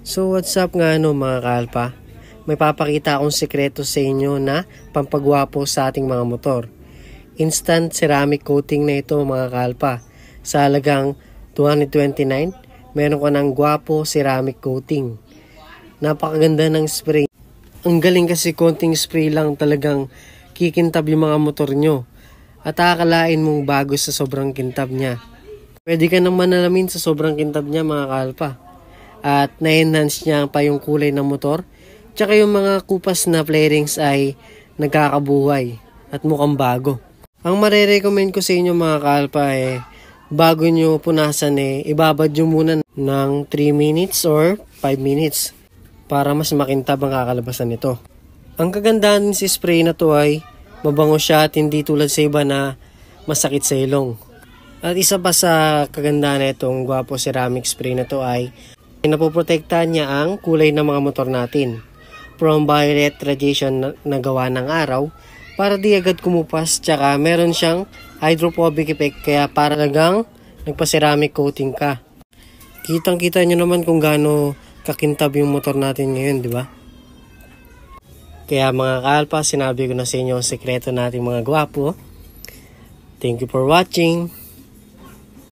So what's up nga mga kalpa? May papakita akong sekreto sa inyo na pampagwapo sa ating mga motor. Instant ceramic coating na ito mga kalpa. Sa halagang 229, meron ka ng gwapo ceramic coating. Napakaganda ng spray. Ang galing kasi konting spray lang talagang kikintab yung mga motor nyo. At akalain mong bago sa sobrang kintab niya. Pwede ka nang manalamin sa sobrang kintab niya mga kalpa. At na-enhance niya pa yung kulay ng motor. Tsaka yung mga kupas na flarings ay nagkakabuhay at mukhang bago. Ang marerecommend ko sa inyo mga kalpa bago nyo punasan ibabad nyo muna ng 3 minutes or 5 minutes para mas makintab ang kakalabasan nito. Ang kagandahan din si spray na to ay mabango siya at hindi tulad sa iba na masakit sa ilong. At isa pa sa kagandahan na itong gwapo ceramic spray na to ay napoprotektahan niya ang kulay ng mga motor natin from violet radiation na gawa ng araw para di agad kumupas, tsaka meron siyang hydrophobic effect kaya para talagang nagpa-ceramic coating ka. Kitang-kita nyo naman kung gaano kakintab yung motor natin ngayon, di ba? Kaya mga kalpa, sinabi ko na sa inyo ang sekreto nating mga gwapo. Thank you for watching.